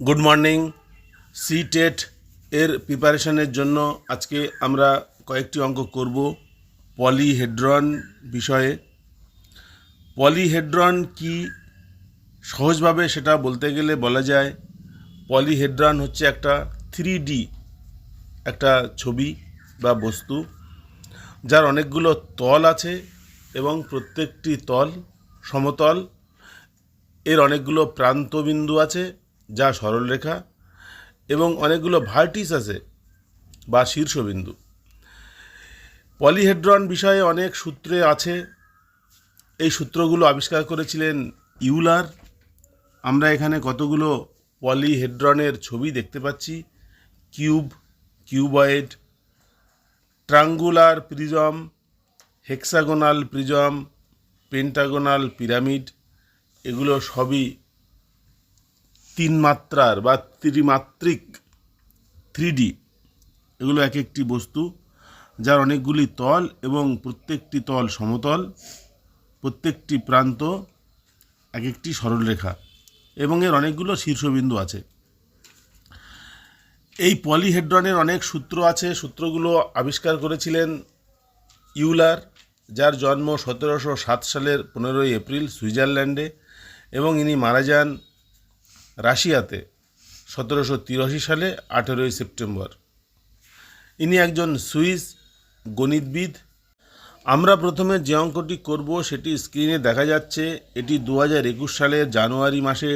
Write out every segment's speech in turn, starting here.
Good morning. C TET এর প্রিপারেশনের জন্য আজকে আমরা কয়েকটি অঙ্ক করব পলিহেড্রন বিষয়ে। পলিহেড্রন কি সহজভাবে সেটা বলতে গেলে বলা যায় পলিহেড্রন হচ্ছে একটা 3D একটা ছবি বা বস্তু, যার অনেকগুলো তল আছে এবং প্রত্যেকটি তল সমতল। এর অনেকগুলো প্রান্তবিন্দু আছে যা সরলরেখা এবং অনেকগুলো ভার্টিস আছে বা শীর্ষবিন্দু। পলিহেড্রন বিষয়ে অনেক সূত্রে আছে। এই সূত্রগুলো আবিষ্কার করেছিলেন ইউলার। আমরা এখানে কতগুলো পলিহেড্রনের ছবি দেখতে পাচ্ছি: cube, cuboid, triangular prism, hexagonal prism, pentagonal pyramid. এগুলো সবই তিন মাত্রার বা ত্রিমাত্রিক 3D। এগুলো এক একটি বস্তু যার অনেকগুলি তল এবং প্রত্যেকটি তল সমতল, প্রত্যেকটি প্রান্ত এক একটি সরলরেখা এবং এর অনেকগুলো শীর্ষবিন্দু আছে। এই পলিহেড্রনের অনেক সূত্র আছে। সূত্রগুলো আবিষ্কার করেছিলেন ইউলার, যার জন্ম 1707 সালের 15ই এপ্রিল সুইজারল্যান্ডে এবং ইনি মারা যান রাশিয়াতে 1783 সালে 18ই সেপ্টেম্বর। ইনি একজন সুইস গণিতবিদ। আমরা প্রথমে যে অঙ্কটি করব সেটি স্ক্রিনে দেখা যাচ্ছে। এটি 2021 সালের জানুয়ারি মাসে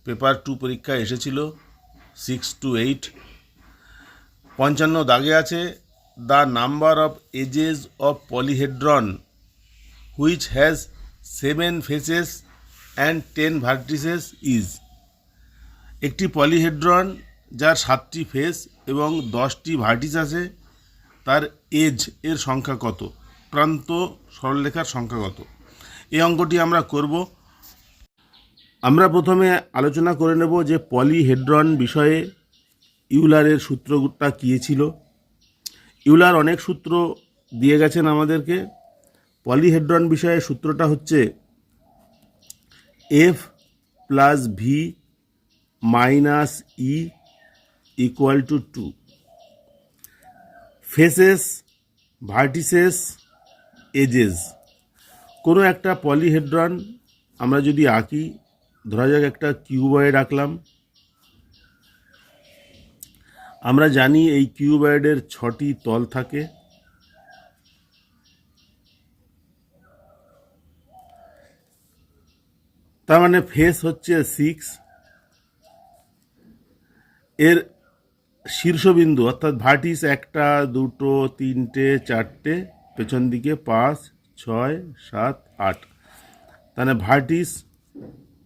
পেপার 2 পরীক্ষায় এসেছিল, 6 to 8। 55 দাগে আছে, the number of edges of polyhedron which has 7 faces and 10 vertices is. একটি পলিহেড্রন যার 7টি ফেস এবং 10টি ভার্টিস আছে, তার এজ এর সংখ্যা কত, প্রান্ত সরলরেখার সংখ্যা কত। এই অঙ্কটি আমরা করব। আমরা প্রথমে আলোচনা করে নেব যে পলিহেড্রন বিষয়ে ইউলারের সূত্রটা কী ছিল। ইউলার অনেক সূত্র দিয়ে গেছেন আমাদেরকে। পলিহেড্রন বিষয়ে সূত্রটা হচ্ছে F plus V minus E equal to 2। Faces, vertices, edges. কোনো একটা পলিহেড্রন আমরা যদি আঁকি, ধরা যাক একটা কিউবয়েড আঁকলাম। আমরা জানি এই কিউবয়েডের 6টি তল থাকে। তার মানে ফেস হচ্ছে 6, এর শীর্ষবিন্দু অর্থাৎ ভার্টিস 1টা 2টো 3টে 4টে, পেছন দিকে 5 6 7 8। তাহলে ভার্টিস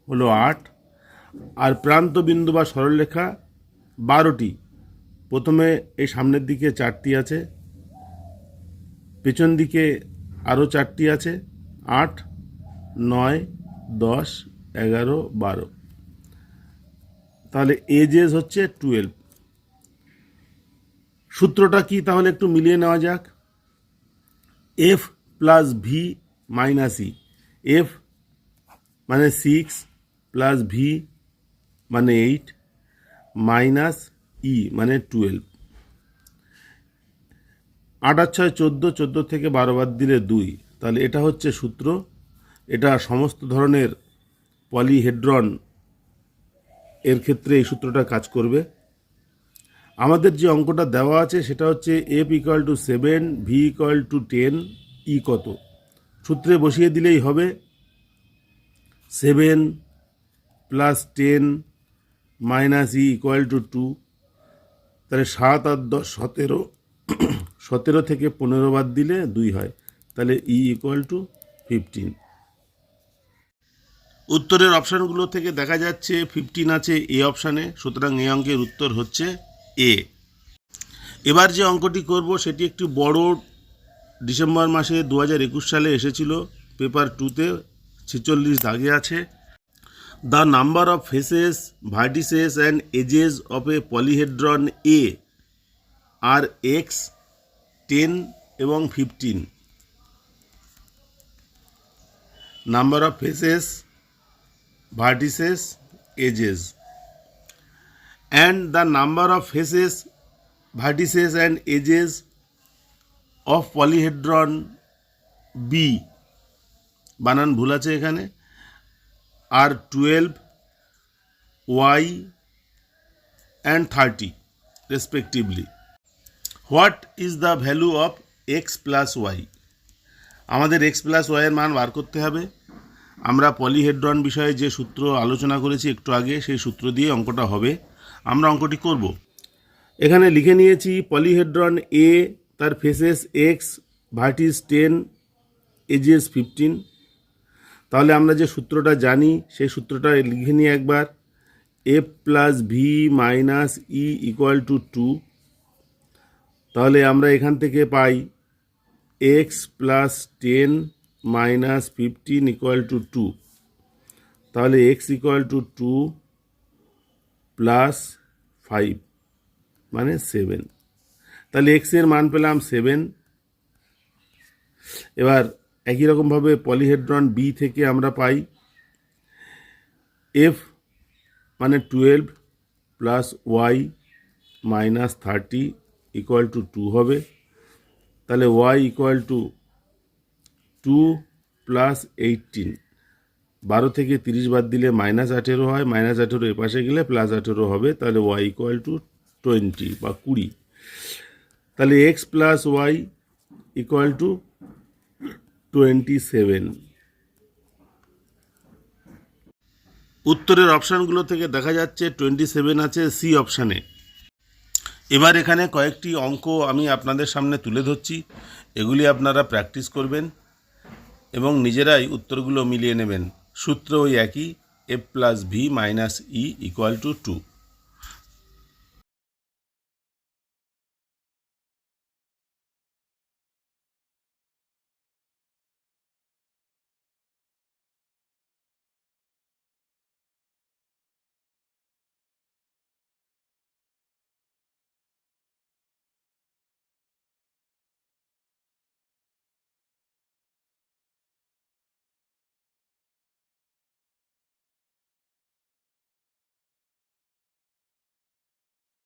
হলো 8 আর প্রান্তবিন্দু বা সরলরেখা 12টি। প্রথমে এই সামনের দিকে 4টি আছে, পেছন দিকে আরও 4টি আছে, 8 9 10 11 12। তাহলে এজেস হচ্ছে 12। সূত্রটা কি তাহলে একটু মিলিয়ে নেওয়া যাক। এফ প্লাস ভি মাইনাস ই। এফ মানে 6 প্লাস ভি মানে 8 মাইনাস ই মানে 12। 8 আর 6 14, 14 থেকে 12 বাদ দিলে 2। তাহলে এটা হচ্ছে সূত্র। এটা সমস্ত ধরনের পলিহেড্রন এর ক্ষেত্রে এই সূত্রটা কাজ করবে। আমাদের যে অঙ্কটা দেওয়া আছে সেটা হচ্ছে F equal to 7, V equal to 10, ই কত। সূত্রে বসিয়ে দিলেই হবে 7 plus 10 minus E equal to 2। তাহলে 7 আর 10 17, 17 থেকে 15 বাদ দিলে 2 হয়। তাহলে ই ইকুয়াল টু 15। উত্তরের অপশানগুলো থেকে দেখা যাচ্ছে 15 আছে এ অপশানে, সুতরাং এই অঙ্কের উত্তর হচ্ছে এ। এবার যে অঙ্কটি করব সেটি একটি বড়, ডিসেম্বর মাসে 2021 সালে এসেছিল, পেপার 2তে 46 দাগে আছে। The number of faces, vertices and edges of a polyhedron A are X, 10 এবং 15। Number of faces, vertices, edges. And the number of faces, vertices and edges of polyhedron B, বানান ভুল আছে এখানে, আর 12, y and 30 respectively. What is the value of x plus y? আমাদের x plus y এর মান বার করতে হবে। আমরা পলিহেড্রন বিষয়ে যে সূত্র আলোচনা করেছি একটু আগে, সেই সূত্র দিয়ে অঙ্কটা হবে। আমরা অঙ্কটি করব। এখানে লিখে নিয়েছি পলিহেড্রন এ, তার ফেসেস x, ভার্টিস 10, এজেস 15। তাহলে আমরা যে সূত্রটা জানি সেই সূত্রটা লিখে নিই একবার। F plus V minus E equal to 2। তাহলে আমরা এখান থেকে পাই X plus 10 minus 15 equal to 2। তাহলে এক্স ইকুয়াল টু 2 প্লাস 5 মানে 7। তাহলে এক্সের মান পেলাম 7। এবার একই রকমভাবে পলিহেড্রন বি থেকে আমরা পাই এফ মানে 12 plus Y minus 30 equal to 2 হবে। তাহলে ওয়াই ইকুয়াল টু 2 প্লাস 18, 12 থেকে 30 বাদ দিলে মাইনাস 18 হয়, মাইনাস 18 এপাশে গেলে প্লাস 18 হবে। তাহলে ওয়াই ইকুয়াল টু 20 বা 20। তাহলে X plus Y equal to 27। উত্তরের অপশানগুলো থেকে দেখা যাচ্ছে 27 আছে সি অপশানে। এবার এখানে কয়েকটি অঙ্ক আমি আপনাদের সামনে তুলে ধরছি, এগুলি আপনারা প্র্যাকটিস করবেন এবং নিজেরাই উত্তরগুলো মিলিয়ে নেবেন। সূত্র ওই একই, F plus V minus E equal to 2।